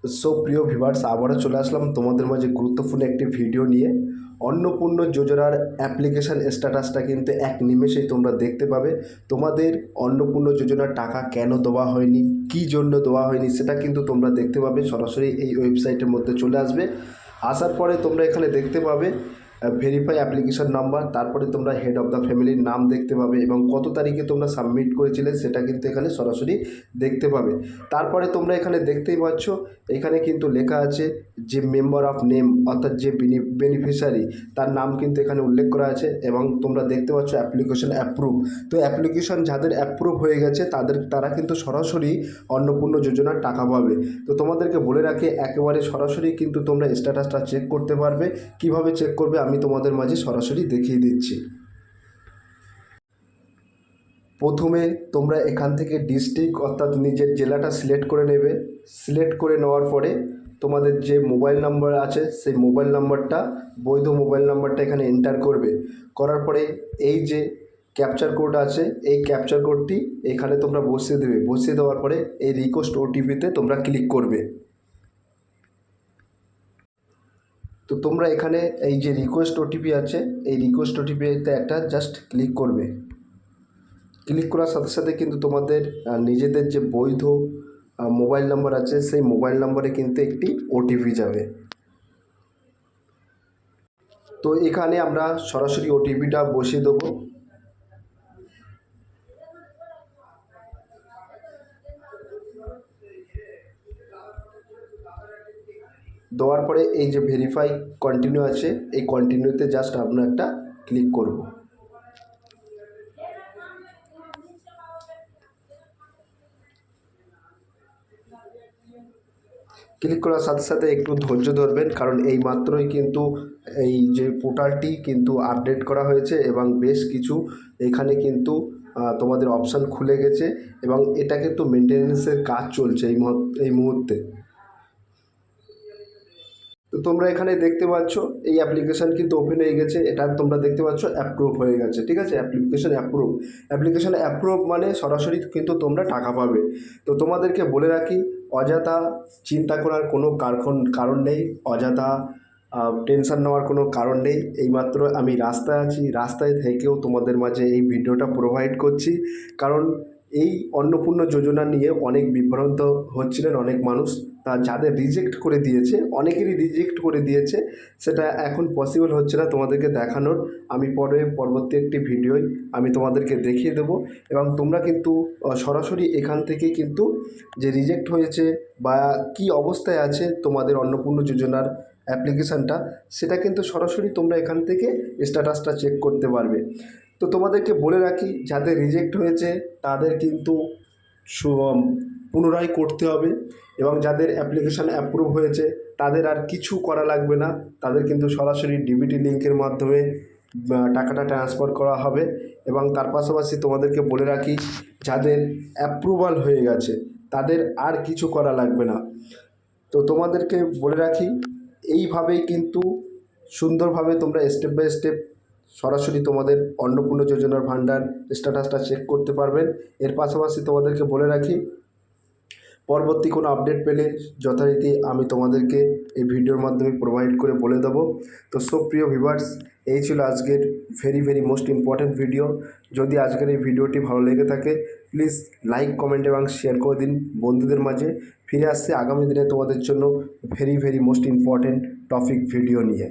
So প্রিয় viewers, আবারও চলে আসলাম তোমাদের মাঝে গুরুত্বপূর্ণ একটি ভিডিও নিয়ে। অন্নপূর্ণ যোজনার অ্যাপ্লিকেশান স্ট্যাটাসটা কিন্তু এক নিমেষেই তোমরা দেখতে পাবে। তোমাদের অন্নপূর্ণ যোজনার টাকা কেন দেওয়া হয়নি, কী জন্য দেওয়া হয়নি, সেটা কিন্তু তোমরা দেখতে পাবে। সরাসরি এই ওয়েবসাইটের মধ্যে চলে আসবে। আসার পরে তোমরা এখানে দেখতে পাবে ভেরিফাই অ্যাপ্লিকেশন নাম্বার, তারপরে তোমরা হেড অফ দ্য ফ্যামিলির নাম দেখতে পাবে এবং কত তারিখে তোমরা সাবমিট করেছিলে সেটা কিন্তু এখানে সরাসরি দেখতে পাবে। তারপরে তোমরা এখানে দেখতেই পাচ্ছ, এখানে কিন্তু লেখা আছে যে মেম্বার অফ নেম, অর্থাৎ যে বেনিফিশিয়ারি তার নাম কিন্তু এখানে উল্লেখ করা আছে এবং তোমরা দেখতে পাচ্ছ অ্যাপ্লিকেশন অ্যাপ্রুভ। তো অ্যাপ্লিকেশন যাদের অ্যাপ্রুভ হয়ে গেছে তারা কিন্তু সরাসরি অন্নপূর্ণ যোজনার টাকা পাবে। তো তোমাদেরকে বলে রাখি, একেবারে সরাসরি কিন্তু তোমরা স্ট্যাটাসটা চেক করতে পারবে। কিভাবে চেক করবে আমি তোমাদের মাঝে সরাসরি দেখিয়ে দিচ্ছি। প্রথমে তোমরা এখান থেকে ডিস্ট্রিক্ট অর্থাৎ নিজের জেলাটা সিলেক্ট করে নেবে। সিলেক্ট করে নেওয়ার পরে তোমাদের যে মোবাইল নাম্বার আছে সেই মোবাইল নাম্বারটা, বৈধ মোবাইল নাম্বারটা এখানে এন্টার করবে। করার পরে এই যে ক্যাপচার কোড আছে, এই ক্যাপচার কোডটি এখানে তোমরা বসিয়ে দেবে। বসিয়ে দেওয়ার পরে এই রিকোয়েস্ট ওটিপিতে তোমরা ক্লিক করবে। তো তোমরা এখানে এই যে রিকোয়েস্ট ওটিপি আছে, এই রিকোয়েস্ট ওটিপিতে একটা জাস্ট ক্লিক করবে। ক্লিক করার সাথে সাথে কিন্তু তোমাদের নিজেদের যে বৈধ মোবাইল নাম্বার আছে সেই মোবাইল নাম্বারে কিন্তু একটি ওটিপি যাবে। তো এখানে আমরা সরাসরি ওটিপিটা বসিয়ে দেবো। দেওয়ার পরে এই যে ভেরিফাই কন্টিনিউ আছে, এই কন্টিনিউতে জাস্ট আমরা একটা ক্লিক করব। ক্লিক করার সাথে সাথে একটু ধৈর্য ধরবেন, কারণ এই মাত্রই কিন্তু এই যে পোর্টালটি কিন্তু আপডেট করা হয়েছে এবং বেশ কিছু এখানে কিন্তু তোমাদের অপশান খুলে গেছে এবং এটা কিন্তু মেনটেন্যান্সের কাজ চলছে এই মুহূর্তে। তো তোমরা এখানে দেখতে পাচ্ছ এই অ্যাপ্লিকেশান কিন্তু ওপেন হয়ে গেছে। এটা তোমরা দেখতে পাচ্ছ অ্যাপ্রুভ হয়ে গেছে, ঠিক আছে। অ্যাপ্লিকেশান অ্যাপ্রুভ, অ্যাপ্লিকেশান অ্যাপ্রুভ মানে সরাসরি কিন্তু তোমরা টাকা পাবে। তো তোমাদেরকে বলে রাখি, অযথা চিন্তা করার কোনো কারণ নেই, অযথা টেনশন নেওয়ার কোনো কারণ নেই। এইমাত্র আমি রাস্তায় আছি, রাস্তায় থেকেও তোমাদের মাঝে এই ভিডিওটা প্রোভাইড করছি। কারণ এই অন্নপূর্ণ যোজনা নিয়ে অনেক বিভ্রান্ত হচ্ছিলেন অনেক মানুষ। তা যাদের রিজেক্ট করে দিয়েছে, অনেকেরই রিজেক্ট করে দিয়েছে, সেটা এখন পসিবল হচ্ছে না তোমাদেরকে দেখানোর। আমি পরবর্তী একটি ভিডিওয় আমি তোমাদেরকে দেখিয়ে দেবো এবং তোমরা কিন্তু সরাসরি এখান থেকে কিন্তু যে রিজেক্ট হয়েছে বা কী অবস্থায় আছে তোমাদের অন্নপূর্ণ যোজনার অ্যাপ্লিকেশানটা, সেটা কিন্তু সরাসরি তোমরা এখান থেকে স্ট্যাটাসটা চেক করতে পারবে। তো তোমাদেরকে বলে রাখি, যাদের রিজেক্ট হয়েছে তাদের কিন্তু পুনরায় করতে হবে এবং যাদের অ্যাপ্লিকেশান অ্যাপ্রুভ হয়েছে তাদের আর কিছু করা লাগবে না। তাদের কিন্তু সরাসরি ডিবিটি লিঙ্কের মাধ্যমে টাকাটা ট্রান্সফার করা হবে। এবং তার পাশাপাশি তোমাদেরকে বলে রাখি, যাদের অ্যাপ্রুভাল হয়ে গেছে তাদের আর কিছু করা লাগবে না। তো তোমাদেরকে বলে রাখি, এইভাবেই কিন্তু সুন্দরভাবে তোমরা স্টেপ বাই স্টেপ সরাসরি তোমাদের অন্নপূর্ণ যোজনার ভান্ডার স্ট্যাটাসটা চেক করতে পারবেন। এর পাশাপাশি তোমাদেরকে বলে রাখি, পরবর্তী কোনো আপডেট পেলে যথারীতি আমি তোমাদেরকে এই ভিডিওর মাধ্যমে প্রোভাইড করে বলে দেবো। তো সব প্রিয় ভিউয়ার্স, এই ছিল আজকের ভেরি মোস্ট ইম্পর্ট্যান্ট ভিডিও। যদি আজকের এই ভিডিওটি ভালো লেগে থাকে প্লিজ লাইক, কমেন্ট এবং শেয়ার করে দিন বন্ধুদের মাঝে। ফিরে আসছে আগামী দিনে তোমাদের জন্য very most important topic video নিয়ে।